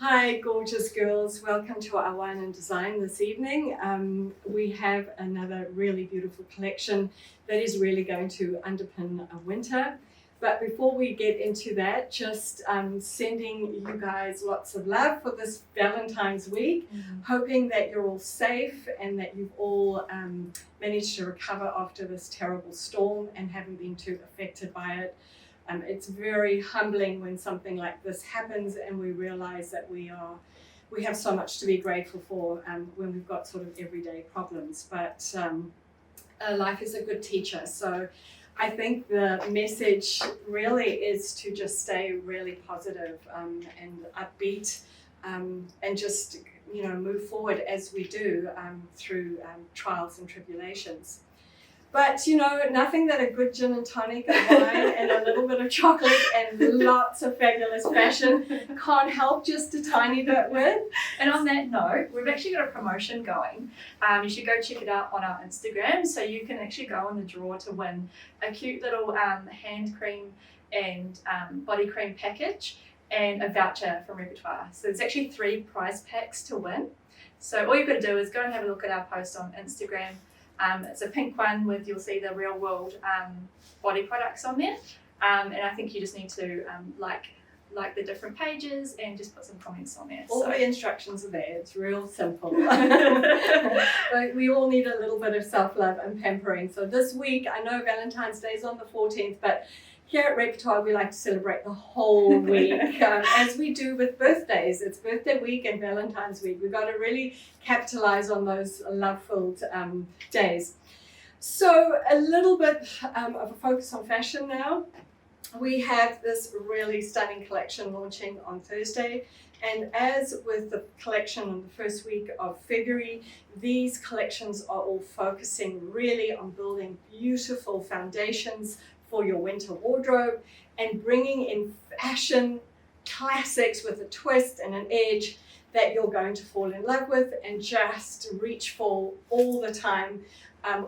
Hi, gorgeous girls. Welcome to our Wine and Design this evening. We have another really beautiful collection that is really going to underpin a winter. But before we get into that, just sending you guys lots of love for this Valentine's week, hoping that you're all safe and that you've all managed to recover after this terrible storm and haven't been too affected by it. It's very humbling when something like this happens and we realize that we have so much to be grateful for when we've got sort of everyday problems. But life is a good teacher. So I think the message really is to just stay really positive and upbeat and just move forward as we do through trials and tribulations. But nothing that a good gin and tonic of wine and a little bit of chocolate and lots of fabulous fashion can't help just a tiny bit with. And on that note, we've actually got a promotion going. You should go check it out on our Instagram. So you can actually go on the draw to win a cute little hand cream and body cream package and a voucher from Repertoire. So there's actually 3 prize packs to win. So all you've got to do is go and have a look at our post on Instagram. It's a pink one with, you'll see the Real World body products on there. And I think you just need to like the different pages and just put some comments on there. All the instructions are there. It's real simple. But we all need a little bit of self-love and pampering. So this week, I know Valentine's Day is on the 14th, but here at Repertoire, we like to celebrate the whole week, as we do with birthdays. It's birthday week and Valentine's week. We've got to really capitalize on those love-filled days. So a little bit of a focus on fashion now. We have this really stunning collection launching on Thursday. And as with the collection on the first week of February, these collections are all focusing really on building beautiful foundations for your winter wardrobe and bringing in fashion classics with a twist and an edge that you're going to fall in love with and just reach for all the time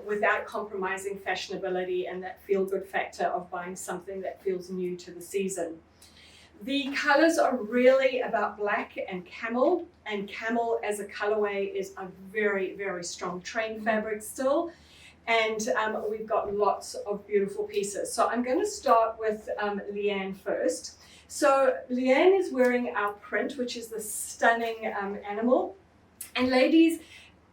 without compromising fashionability and that feel-good factor of buying something that feels new to the season. The colors are really about black and camel as a colorway is a very, very strong trend fabric still. And we've got lots of beautiful pieces. So I'm going to start with Leanne first. So Leanne is wearing our print, which is the stunning animal. And ladies,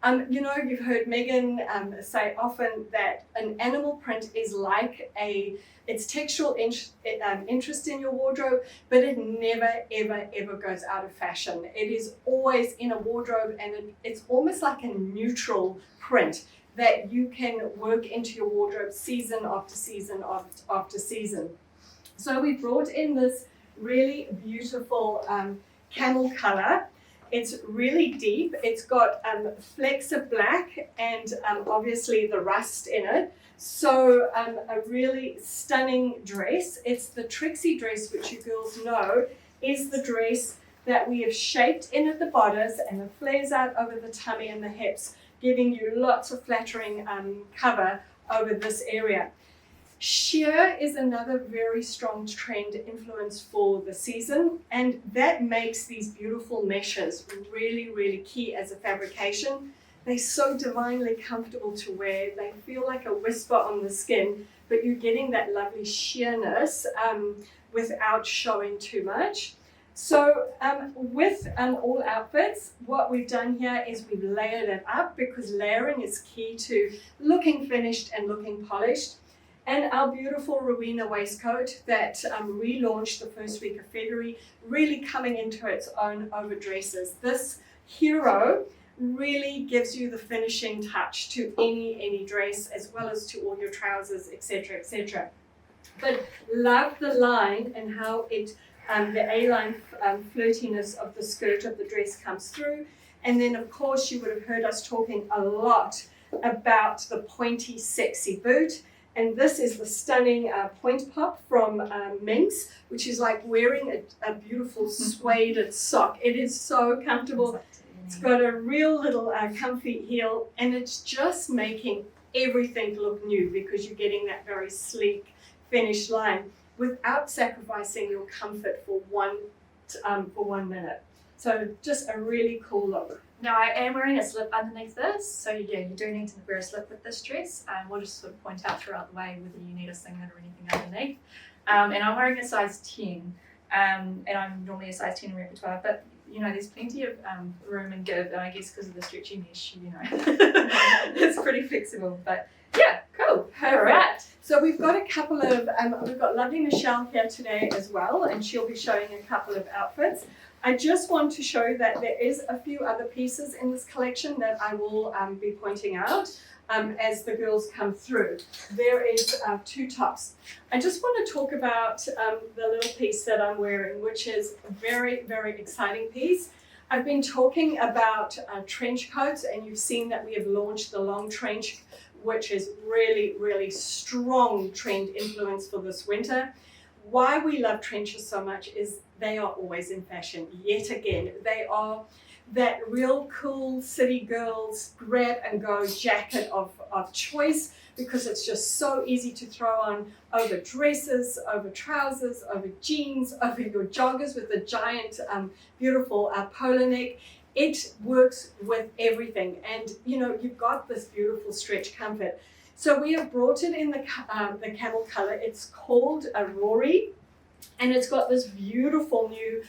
you've heard Megan say often that an animal print is like it's textural interest in your wardrobe, but it never, ever, ever goes out of fashion. It is always in a wardrobe and it's almost like a neutral print that you can work into your wardrobe season after season after season. So we brought in this really beautiful camel color. It's really deep. It's got flecks of black and obviously the rust in it. So a really stunning dress. It's the Trixie dress, which you girls know is the dress that we have shaped in at the bodice and it flares out over the tummy and the hips, giving you lots of flattering cover over this area. Sheer is another very strong trend influence for the season, and that makes these beautiful meshes really, really key as a fabrication. They're so divinely comfortable to wear. They feel like a whisper on the skin, but you're getting that lovely sheerness without showing too much. So with all outfits, what we've done here is we've layered it up because layering is key to looking finished and looking polished. And our beautiful Rowena waistcoat that relaunched the first week of February, really coming into its own over dresses. This hero really gives you the finishing touch to any dress as well as to all your trousers, etc., etc. But love the line and how it the A-line flirtiness of the skirt of the dress comes through. And then, of course, you would have heard us talking a lot about the pointy, sexy boot. And this is the stunning point pop from Minx, which is like wearing a beautiful suede sock. It is so comfortable. It's got a real little comfy heel, and it's just making everything look new because you're getting that very sleek, finished line without sacrificing your comfort for one minute. So just a really cool look. Now I am wearing a slip underneath this, so yeah, you do need to wear a slip with this dress. We'll just sort of point out throughout the way whether you need a singlet or anything underneath. And I'm wearing a size 10, and I'm normally a size 10 in repertoire, but you know, there's plenty of room and give, and I guess because of the stretchy mesh, you know, it's pretty flexible. But yeah, cool. Perfect. All right. So we've got a couple of, we've got lovely Michelle here today as well, and she'll be showing a couple of outfits. I just want to show that there is a few other pieces in this collection that I will be pointing out as the girls come through. There is 2 tops. I just want to talk about the little piece that I'm wearing, which is a very, very exciting piece. I've been talking about trench coats, and you've seen that we have launched the long trench, which is really, really strong trend influence for this winter. Why we love trenches so much is they are always in fashion. Yet again, they are that real cool city girls grab and go jacket of choice, because it's just so easy to throw on over dresses, over trousers, over jeans, over your joggers with the giant beautiful polo neck. It works with everything, and you know, you've got this beautiful stretch comfort. So we have brought it in the camel color. It's called a Rory, and it's got this beautiful new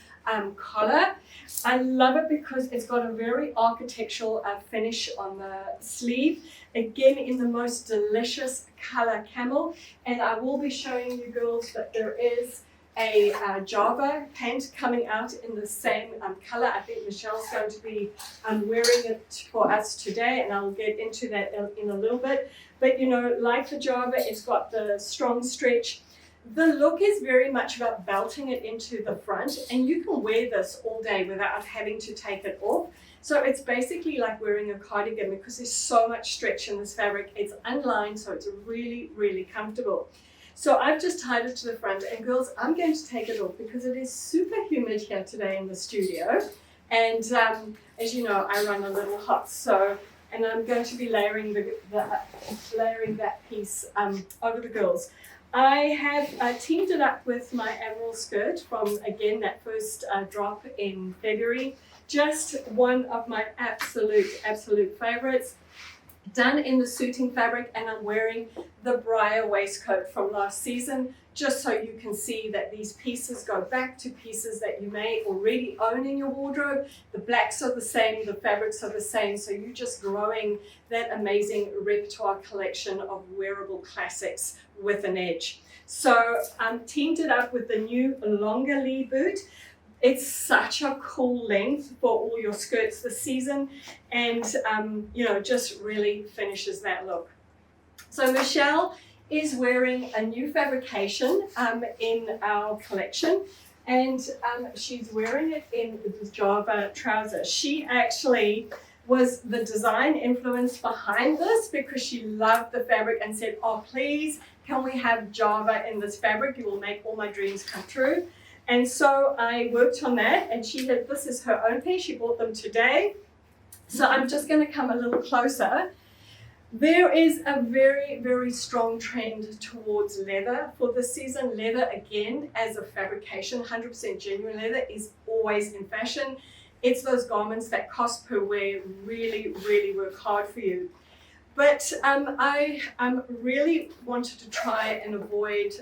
collar. I love it because it's got a very architectural finish on the sleeve. Again, in the most delicious color camel. And I will be showing you girls that there is a Java pant coming out in the same color. I think Michelle's going to be wearing it for us today, and I'll get into that in a little bit. But you know, like the Java, it's got the strong stretch. The look is very much about belting it into the front, and you can wear this all day without having to take it off. So it's basically like wearing a cardigan because there's so much stretch in this fabric. It's unlined, so it's really, really comfortable. So I've just tied it to the front, and girls, I'm going to take it off because it is super humid here today in the studio. And as you know, I run a little hot, so, and I'm going to be layering layering that piece over the girls. I have teamed it up with my Admiral skirt from, again, that first drop in February. Just one of my absolute favorites. Done in the suiting fabric, and I'm wearing the Briar waistcoat from last season, just so you can see that these pieces go back to pieces that you may already own in your wardrobe. The blacks are the same, the fabrics are the same, so you're just growing that amazing repertoire collection of wearable classics with an edge. So I'm teamed it up with the new longer lee boot. It's such a cool length for all your skirts this season, and you know, just really finishes that look. So Michelle is wearing a new fabrication in our collection, and she's wearing it in the Java trouser. She actually was the design influence behind this because she loved the fabric and said, "Oh, please, can we have Java in this fabric? You will make all my dreams come true." And so I worked on that, and this is her own piece. She bought them today. So I'm just going to come a little closer. There is a very, very strong trend towards leather for this season. Leather, again, as a fabrication, 100% genuine leather is always in fashion. It's those garments that cost per wear really, really work hard for you. But I really wanted to try and avoid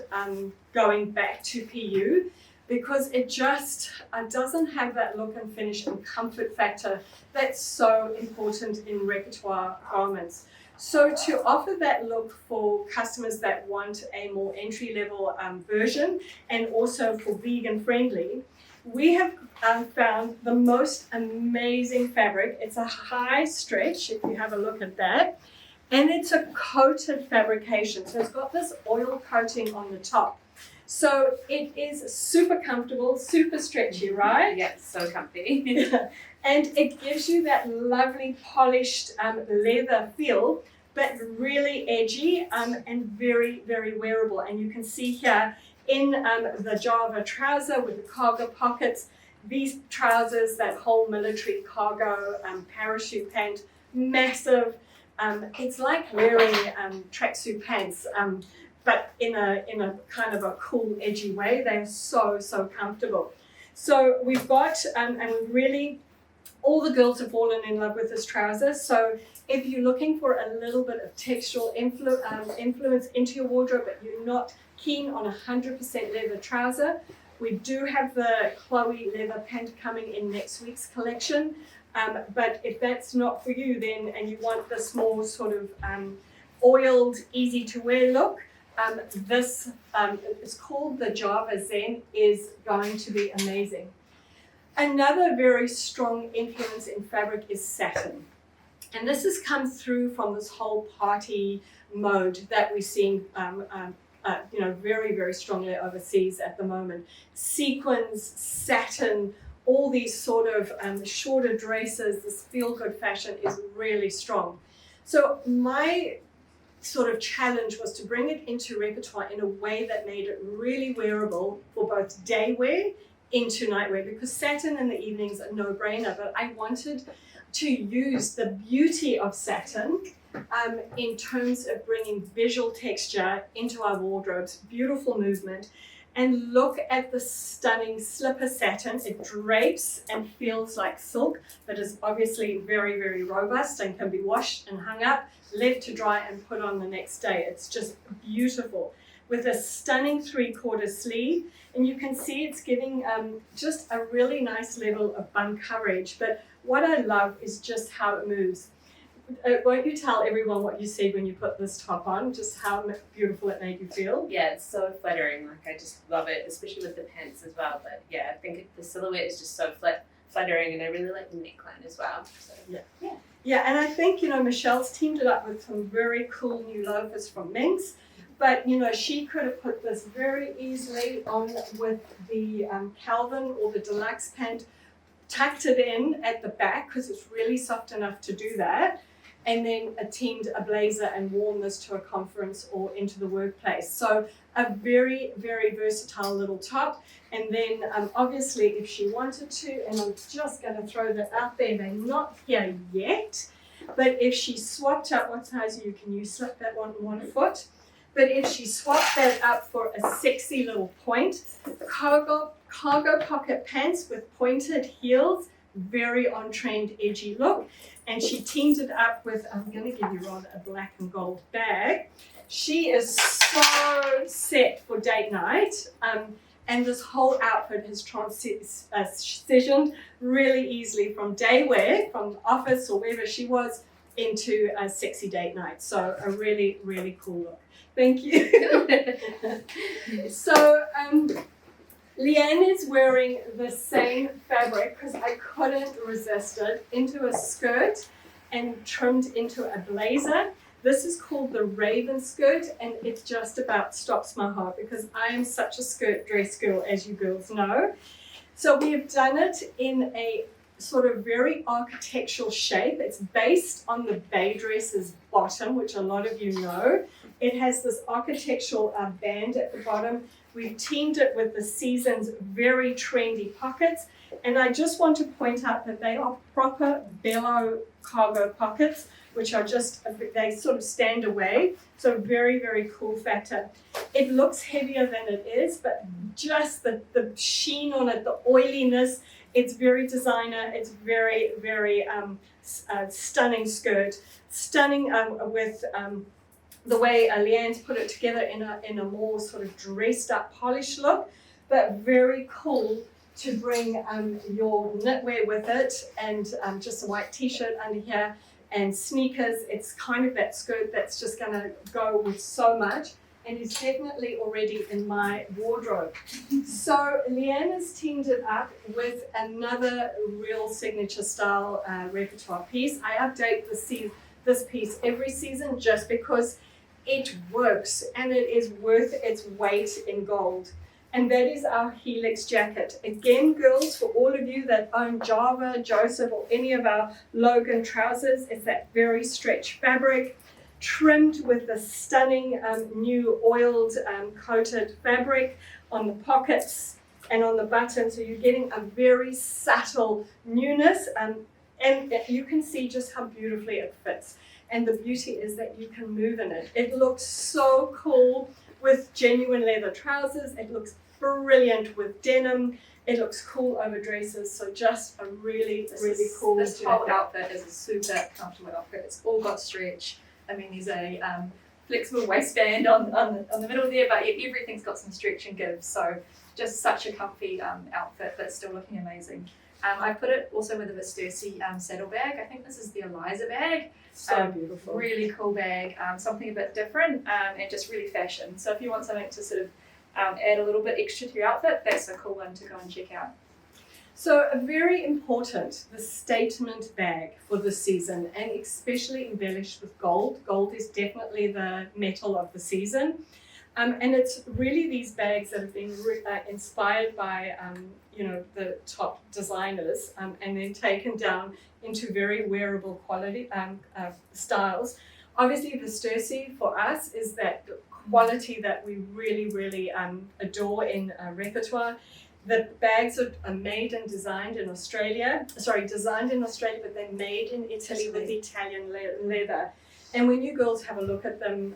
going back to PU, because it just doesn't have that look and finish and comfort factor that's so important in repertoire garments. So to offer that look for customers that want a more entry-level version, and also for vegan friendly, we have found the most amazing fabric. It's a high stretch, if you have a look at that, and it's a coated fabrication. So it's got this oil coating on the top. So it is super comfortable, super stretchy, right? Yeah, so comfy. And it gives you that lovely polished leather feel, but really edgy and very, very wearable. And you can see here in the Java trouser with the cargo pockets, these trousers, that whole military cargo parachute pant, massive. It's like wearing tracksuit pants, but in a kind of a cool, edgy way. They're so, so comfortable. So we've got, and we've really, all the girls have fallen in love with this trouser. So if you're looking for a little bit of textural influence into your wardrobe, but you're not keen on 100% leather trouser, we do have the Chloe leather pant coming in next week's collection. But if that's not for you then, and you want this more sort of oiled, easy to wear look, this is called the Java Zen, is going to be amazing. Another very strong influence in fabric is satin. And this has come through from this whole party mode that we're seeing very, very strongly overseas at the moment. Sequins, satin, all these sort of shorter dresses, this feel-good fashion is really strong. So my sort of challenge was to bring it into repertoire in a way that made it really wearable for both day wear into nightwear, because satin in the evenings are no-brainer, but I wanted to use the beauty of satin in terms of bringing visual texture into our wardrobes, beautiful movement, and look at the stunning slipper satin. It drapes and feels like silk, but is obviously very, very robust and can be washed and hung up, left to dry and put on the next day. It's just beautiful with a stunning 3/4 sleeve, and you can see it's giving just a really nice level of bum coverage. But what I love is just how it moves. Won't you tell everyone what you see when you put this top on, just how beautiful it made you feel? Yeah, it's so flattering. Like, I just love it, especially with the pants as well. But yeah, I think the silhouette is just so flattering, and I really like the neckline as well. So Yeah, and I think, Michelle's teamed it up with some very cool new loafers from Minx. But, she could have put this very easily on with the Calvin or the deluxe pant, tucked it in at the back because it's really soft enough to do that, and then teamed a blazer and worn this to a conference or into the workplace. So a very, very versatile little top. And then obviously if she wanted to, and I'm just going to throw that out there, they're not here yet, but if she swapped out, what size you can you slip that one foot? But if she swapped that up for a sexy little point, cargo pocket pants with pointed heels, very on-trend, edgy look. And she teamed it up with, I'm going to give you rather a black and gold bag. She is so set for date night. And this whole outfit has transitioned really easily from day wear, from the office or wherever she was, into a sexy date night. So a really, really cool look. Thank you. So Leanne is wearing the same fabric because I couldn't resist it, into a skirt and trimmed into a blazer. This is called the Raven skirt, and it just about stops my heart because I am such a skirt dress girl, as you girls know. So we have done it in a sort of very architectural shape. It's based on the Bay Dresses bottom, which a lot of you know. It has this architectural band at the bottom. We've teamed it with the Season's very trendy pockets. And I just want to point out that they are proper bellow cargo pockets, which are just, they sort of stand away. So very, very cool factor. It looks heavier than it is, but just the sheen on it, the oiliness, it's very designer. It's very, very stunning skirt. Stunning with the way Leanne's put it together in a more sort of dressed up, polished look, but very cool to bring your knitwear with it, and just a white t-shirt under here and sneakers. It's kind of that skirt that's just going to go with so much, and is definitely already in my wardrobe. So Leanne has teamed it up with another real signature style repertoire piece. I update this piece every season just because it works and it is worth its weight in gold. And that is our Helix jacket. Again, girls, for all of you that own Java, Joseph, or any of our Logan trousers, it's that very stretch fabric, trimmed with the stunning new oiled coated fabric on the pockets and on the button. So you're getting a very subtle newness, and you can see just how beautifully it fits. And the beauty is that you can move in it. It looks so cool with genuine leather trousers. It looks brilliant with denim. It looks cool over dresses, so just a really cool This whole jacket. outfit is a super comfortable outfit. It's all got stretch. I mean, there's a flexible waistband on the middle there, but everything's got some stretch and give. So just such a comfy outfit, but still looking amazing. I put it also with a Vestusi saddle bag. I think this is the Eliza bag. So beautiful. Really cool bag, something a bit different and just really fashion. So if you want something to sort of add a little bit extra to your outfit, that's a cool one to go and check out. So a very important, the statement bag for this season, and especially embellished with gold. Gold is definitely the metal of the season. And it's really these bags that have been inspired by, the top designers and then taken down into very wearable quality styles. Obviously, the Vestusi for us is that quality that we really adore in repertoire. The bags are made and designed in Australia. Designed in Australia, but they're made in Italy with Italian leather. And when you girls have a look at them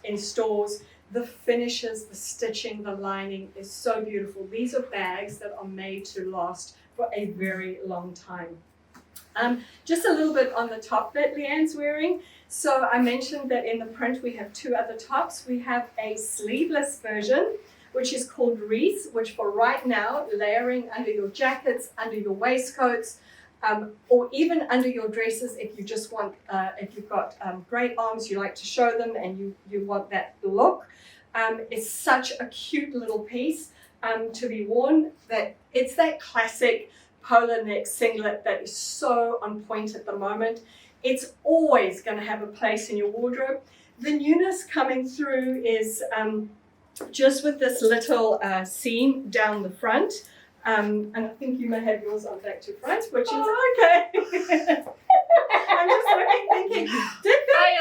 in stores, the finishes, the stitching, the lining is so beautiful. These are bags that are made to last for a very long time. Just a little bit on the top that Leanne's wearing. So I mentioned that in the print we have two other tops. We have a sleeveless version, which is called Reese, which for right now, layering under your jackets, under your waistcoats, or even under your dresses if you just want, if you've got great arms, you like to show them and you want that look. It's such a cute little piece to be worn. That it's that classic polar neck singlet that is so on point at the moment. It's always going to have a place in your wardrobe. The newness coming through is just with this little seam down the front. And I think you may have yours on back to front, which is okay. I'm just looking thinking, did they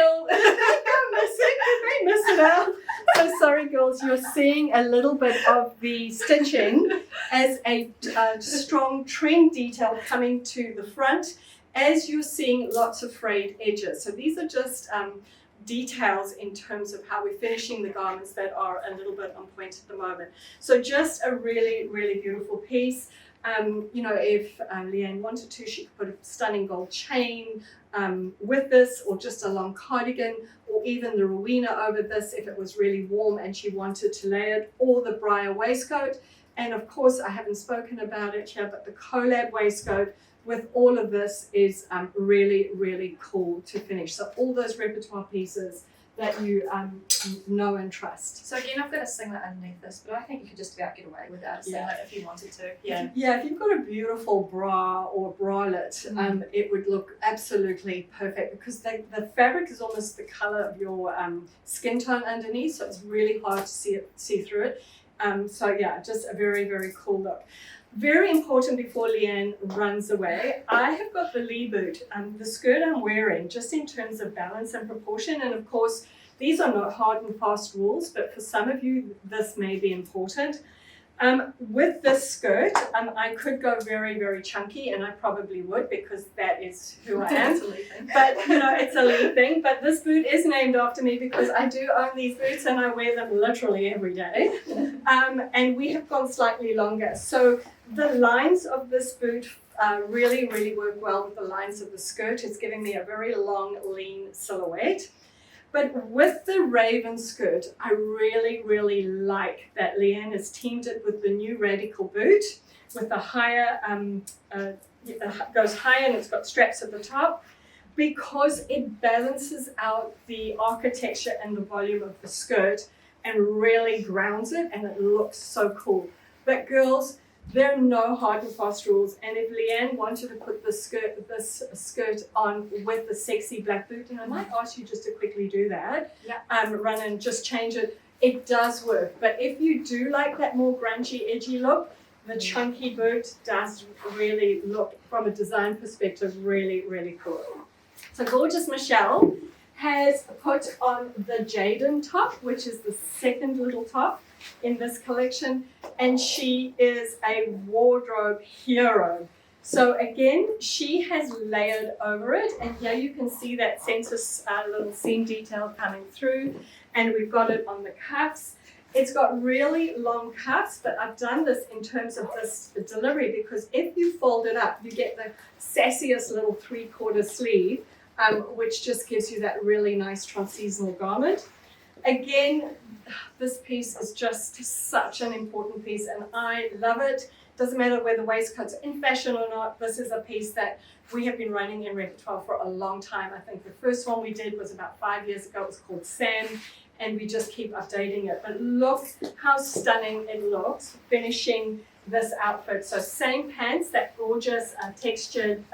miss it out? So sorry girls, you're seeing a little bit of the stitching as a strong trim detail coming to the front, as you're seeing lots of frayed edges. So these are just details in terms of how we're finishing the garments that are a little bit on point at the moment. So just a really beautiful piece. If Leanne wanted to, she could put a stunning gold chain with this, or just a long cardigan, or even the Rowena over this if it was really warm and she wanted to layer it, or the Briar waistcoat. And of course, I haven't spoken about it here, but the collab waistcoat with all of this is really cool to finish. So all those repertoire pieces that you know and trust. So again, I've got a singlet underneath this, but I think you could just about get away without a singlet if you wanted to. Yeah. Yeah, if you've got a beautiful bra or bralette, it would look absolutely perfect, because the fabric is almost the color of your skin tone underneath, so it's really hard to see through it. Just a very cool look. Very important before Leanne runs away, I have got the Lee boot, the skirt I'm wearing, just in terms of balance and proportion. And of course, these are not hard and fast rules, but for some of you, this may be important. With this skirt, I could go very chunky, and I probably would, because that is who I am. But it's a Lee thing. But this boot is named after me because I do own these boots and I wear them literally every day. And we have gone slightly longer. So the lines of this boot really work well with the lines of the skirt. It's giving me a very long, lean silhouette. But with the Raven skirt, I really like that Leanne has teamed it with the new Radical boot, with the higher, goes higher, and it's got straps at the top, because it balances out the architecture and the volume of the skirt and really grounds it, and it looks so cool. But girls, there are no hard and fast rules, and if Leanne wanted to put this skirt on with the sexy black boot, and I might ask you just to quickly do that, run and just change it, it does work. But if you do like that more grungy, edgy look, the chunky boot does really look, from a design perspective, really cool. So gorgeous Michelle has put on the Jaden top, which is the second little top in this collection, and she is a wardrobe hero. So again, she has layered over it, and here you can see that center little seam detail coming through, and we've got it on the cuffs. It's got really long cuffs, but I've done this in terms of this delivery because if you fold it up, you get the sassiest little 3/4 sleeve, which just gives you that really nice trans-seasonal garment. Again, this piece is just such an important piece and I love it. Doesn't matter whether waistcoats are in fashion or not, this is a piece that we have been running in repertoire for a long time. I think the first one we did was about 5 years ago. It was called Sam, and we just keep updating it. But look how stunning it looks finishing this outfit. So same pants, that gorgeous textured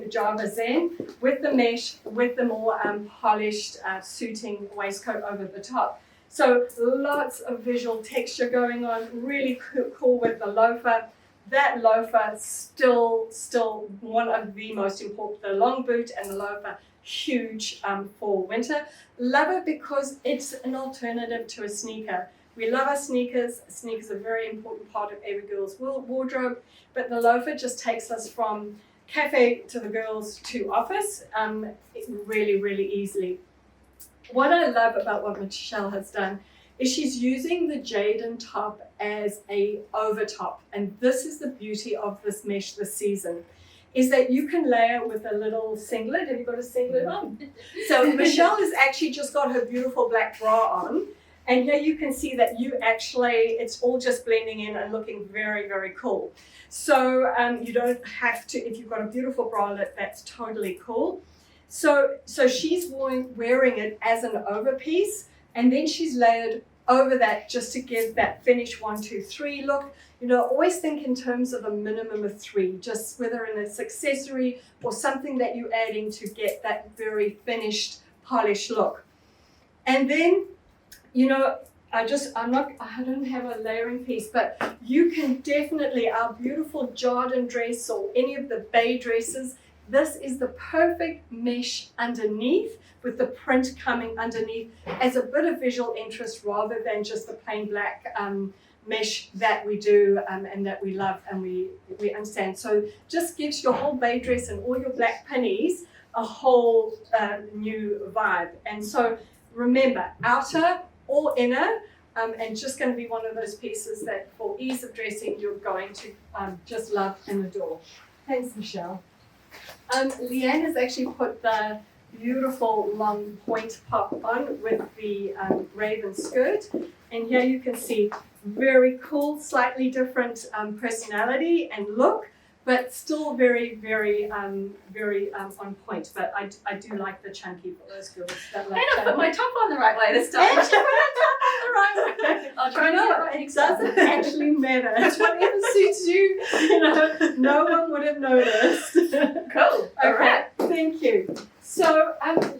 Java Zen with the mesh, with the more polished suiting waistcoat over the top. So lots of visual texture going on, really cool with the loafer. That loafer still one of the most important, the long boot and the loafer, huge for winter. Love it because it's an alternative to a sneaker. We love our sneakers. Sneakers are a very important part of every girl's wardrobe, but the loafer just takes us from cafe to the girls to office really, really easily. What I love about what Michelle has done is she's using the Jaden top as a over top. And this is the beauty of this mesh this season, is that you can layer with a little singlet. Have you got a singlet on? So Michelle has actually just got her beautiful black bra on. And here you can see that it's all just blending in and looking very, very cool. So you don't have to, if you've got a beautiful bralette, that's totally cool. So she's wearing it as an overpiece, and then she's layered over that just to give that finish 1, 2, 3 look. You know, always think in terms of a minimum of 3, just whether in its accessory or something that you're adding to get that very finished, polished look. And then, you know, I don't have a layering piece, but you can definitely, our beautiful Jardin dress or any of the Bay dresses, this is the perfect mesh underneath with the print coming underneath as a bit of visual interest rather than just the plain black mesh that we do and that we love and we understand. So just gives your whole Bay dress and all your black pennies a whole new vibe. And so remember, outer or inner, and just going to be one of those pieces that for ease of dressing you're going to just love and adore. Thanks, Michelle. Leanne has actually put the beautiful long point pop on with the raven skirt, and here you can see very cool, slightly different personality and look, but still very, very, very on point. But I do like the chunky for those girls that like And I put my top on the right way this time. And she put her top on the right way. I'll try and get it right It next time. doesn't actually matter. It's whatever suits you. You know, no one would have noticed. Cool. All Okay, right. thank you. So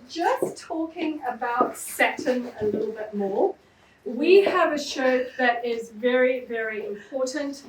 just talking about satin a little bit more. We have a shirt that is very, very important.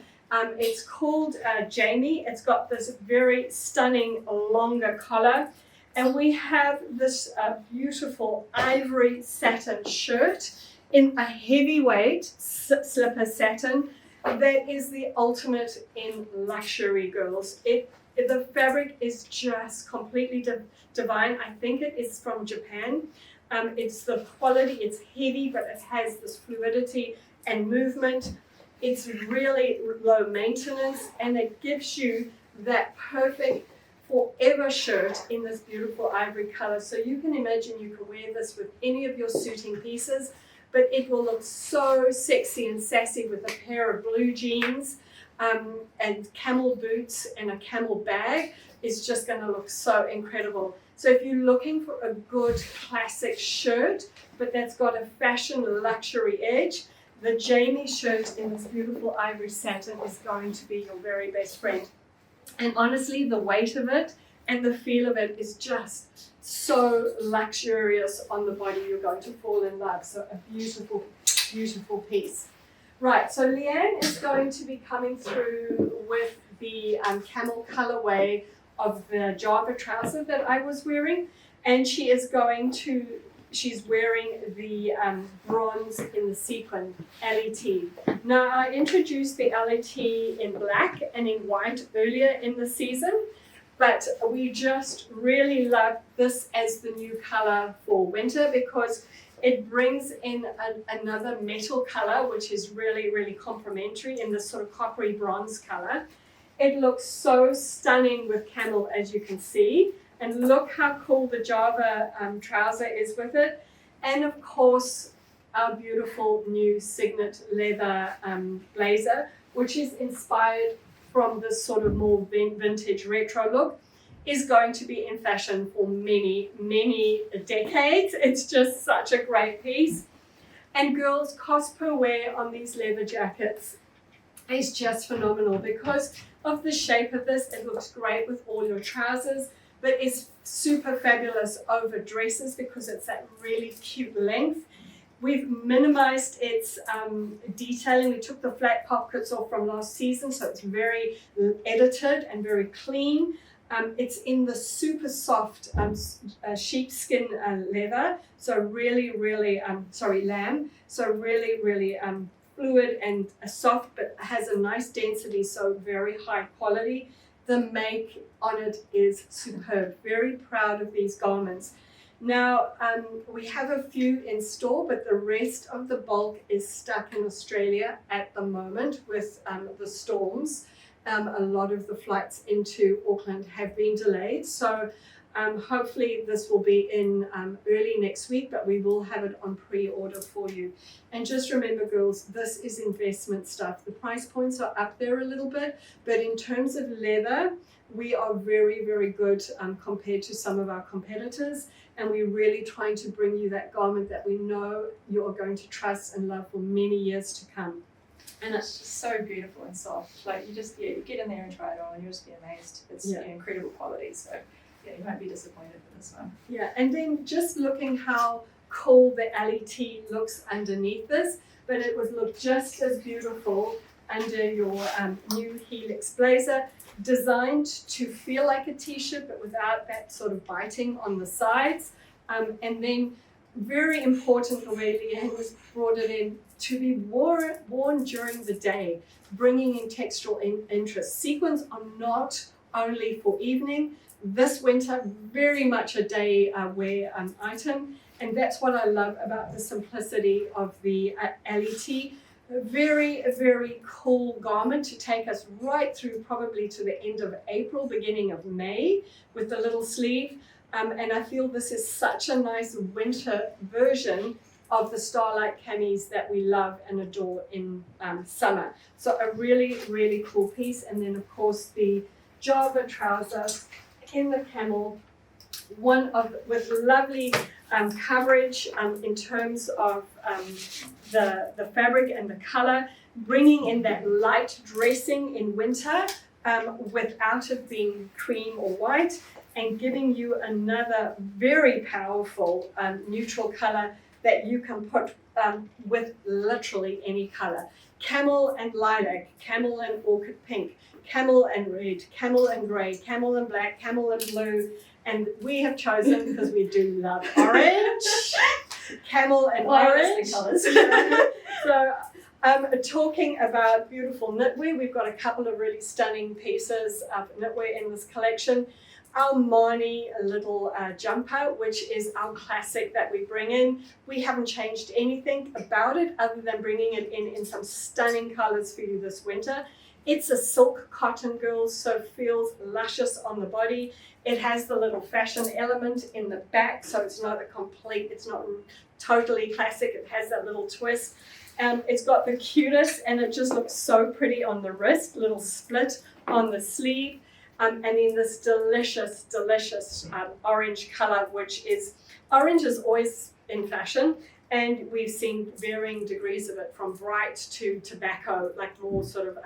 It's called Jamie. It's got this very stunning longer collar. And we have this beautiful ivory satin shirt in a heavyweight slipper satin that is the ultimate in luxury, girls. The fabric is just completely divine. I think it is from Japan. It's the quality, it's heavy, but it has this fluidity and movement. It's really low maintenance, and it gives you that perfect forever shirt in this beautiful ivory color. So you can imagine you can wear this with any of your suiting pieces, but it will look so sexy and sassy with a pair of blue jeans and camel boots and a camel bag. It's just going to look so incredible. So if you're looking for a good classic shirt, but that's got a fashion luxury edge, the Jamie shirt in this beautiful ivory satin is going to be your very best friend. And honestly, the weight of it and the feel of it is just so luxurious on the body. You're going to fall in love. So a beautiful, beautiful piece. Right, so Leanne is going to be coming through with the camel colorway of the Java trouser that I was wearing, and she's wearing the bronze in the sequin LET. Now I introduced the LET in black and in white earlier in the season, but we just really love this as the new color for winter because It brings in another metal color, which is really, really complementary in this sort of coppery bronze color. It looks so stunning with camel, as you can see. And look how cool the Java trouser is with it. And of course, our beautiful new Signet leather blazer, which is inspired from this sort of more vintage retro look, is going to be in fashion for many, many decades. It's just such a great piece. And girls, cost per wear on these leather jackets is just phenomenal because of the shape of this. It looks great with all your trousers, but it's super fabulous over dresses because it's that really cute length. We've minimized its detailing. We took the flat pockets off from last season, so it's very edited and very clean. It's in the super soft sheepskin leather, so really, really, lamb, so really, really fluid and soft, but has a nice density, so very high quality. The make on it is superb. Very proud of these garments. Now, we have a few in store, but the rest of the bulk is stuck in Australia at the moment with the storms. A lot of the flights into Auckland have been delayed, so hopefully this will be in early next week, but we will have it on pre-order for you. And just remember, girls, this is investment stuff. The price points are up there a little bit, but in terms of leather, we are very, very good compared to some of our competitors. And we're really trying to bring you that garment that we know you are going to trust and love for many years to come. And it's just so beautiful and soft. Like you get in there and try it on and you'll just be amazed. It's incredible quality. So yeah, you won't be disappointed with this one. Yeah, and then just looking how cool the LET looks underneath this, but it would look just as beautiful under your new Helix blazer, designed to feel like a t-shirt but without that sort of biting on the sides. And then very important, the way Leanne has brought it in, to be worn during the day, bringing in textural interest. Sequins are not only for evening. This winter, very much a day wear item, and that's what I love about the simplicity of the LET. A very, very cool garment to take us right through probably to the end of April, beginning of May, with the little sleeve. And I feel this is such a nice winter version of the Starlight camis that we love and adore in summer. So a really, really cool piece. And then of course the Java trousers in the camel, with lovely coverage in terms of the fabric and the color, bringing in that light dressing in winter without it being cream or white, and giving you another very powerful neutral color that you can put with literally any color. Camel and lilac, camel and orchid pink, camel and red, camel and grey, camel and black, camel and blue, and we have chosen, because we do love orange, camel and orange. Colours. So talking about beautiful knitwear, we've got a couple of really stunning pieces of knitwear in this collection. Our Marnie little jumper, which is our classic that we bring in. We haven't changed anything about it other than bringing it in some stunning colors for you this winter. It's a silk cotton, girls, so it feels luscious on the body. It has the little fashion element in the back, so it's not it's not totally classic. It has that little twist. It's got the cutest, and it just looks so pretty on the wrist, little split on the sleeve. And in this delicious, delicious orange color, orange is always in fashion, and we've seen varying degrees of it, from bright to tobacco, like more sort of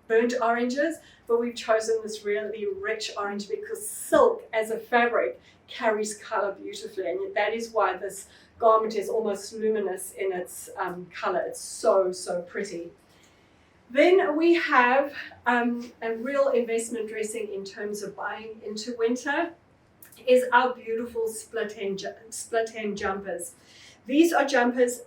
burnt oranges, but we've chosen this really rich orange because silk as a fabric carries color beautifully, and that is why this garment is almost luminous in its color. It's so, so pretty. Then we have a real investment dressing in terms of buying into winter is our beautiful split hem jumpers. These are jumpers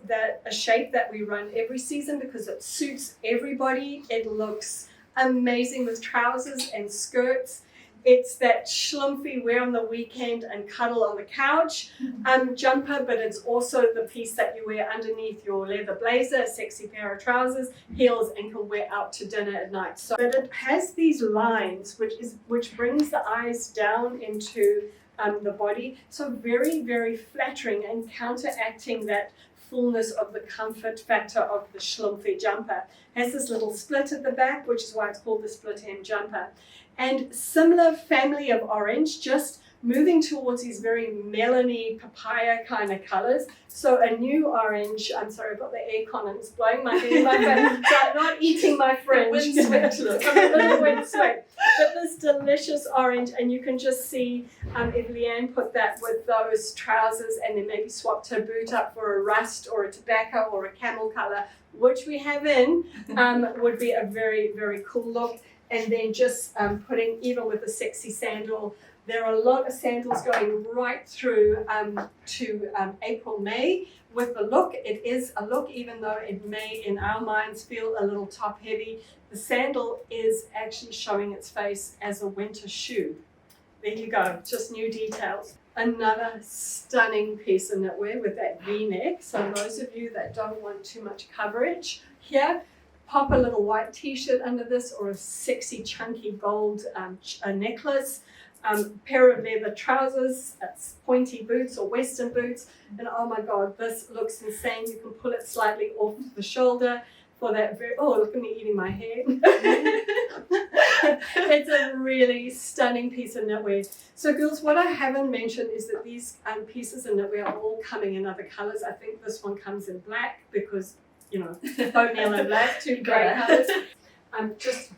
a shape that we run every season because it suits everybody. It looks amazing with trousers and skirts. It's that schlumpy wear on the weekend and cuddle on the couch jumper, but it's also the piece that you wear underneath your leather blazer, a sexy pair of trousers, heels, and can wear out to dinner at night. So but it has these lines which brings the eyes down into the body. So very, very flattering and counteracting that fullness of the comfort factor of the schlumpy jumper. Has this little split at the back, which is why it's called the split hem jumper. And similar family of orange, just moving towards these very melony papaya kind of colors. So a new orange, I'm sorry, I've got the aircon and it's blowing my hair in my face, so I'm not eating my fringe. Windswept look. I'm a little windswept. But this delicious orange, and you can just see if Leanne put that with those trousers and then maybe swapped her boot up for a rust or a tobacco or a camel color, which we have in, would be a very, very cool look. And then just putting, even with a sexy sandal, there are a lot of sandals going right through to April, May with the look. It is a look, even though it may, in our minds, feel a little top heavy. The sandal is actually showing its face as a winter shoe. There you go, just new details. Another stunning piece of knitwear with that V-neck. So those of you that don't want too much coverage here, pop a little white t-shirt under this or a sexy chunky gold necklace, pair of leather trousers, pointy boots or western boots, and oh my god, this looks insane. You can pull it slightly off the shoulder for that very, oh look at me eating my hair. It's a really stunning piece of knitwear. So girls, what I haven't mentioned is that these pieces of knitwear are all coming in other colors. I think this one comes in black because oatmeal and black, two great colours. Just,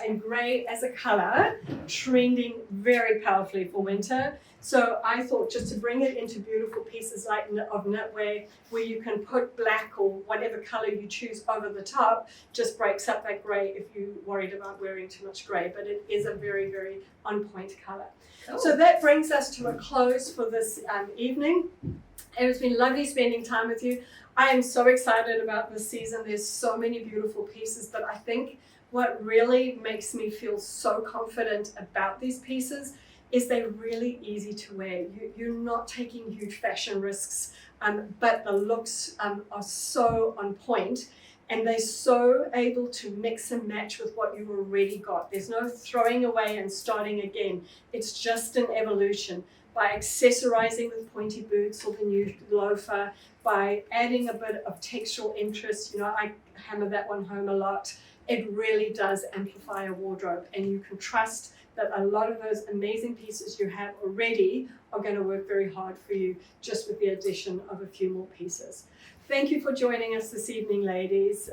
and grey as a colour, trending very powerfully for winter. So I thought just to bring it into beautiful pieces like of knitwear, where you can put black or whatever colour you choose over the top, just breaks up that grey if you're worried about wearing too much grey. But it is a very, very on-point colour. Cool. So that brings us to a close for this evening. It's been lovely spending time with you. I am so excited about this season. There's so many beautiful pieces, but I think what really makes me feel so confident about these pieces is they're really easy to wear. You're not taking huge fashion risks, but the looks are so on point, and they're so able to mix and match with what you've already got. There's no throwing away and starting again. It's just an evolution. By accessorizing with pointy boots or the new loafer, by adding a bit of textural interest, I hammer that one home a lot. It really does amplify a wardrobe, and you can trust that a lot of those amazing pieces you have already are going to work very hard for you just with the addition of a few more pieces. Thank you for joining us this evening, ladies.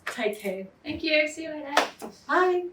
Take care. Thank you. See you later. Bye.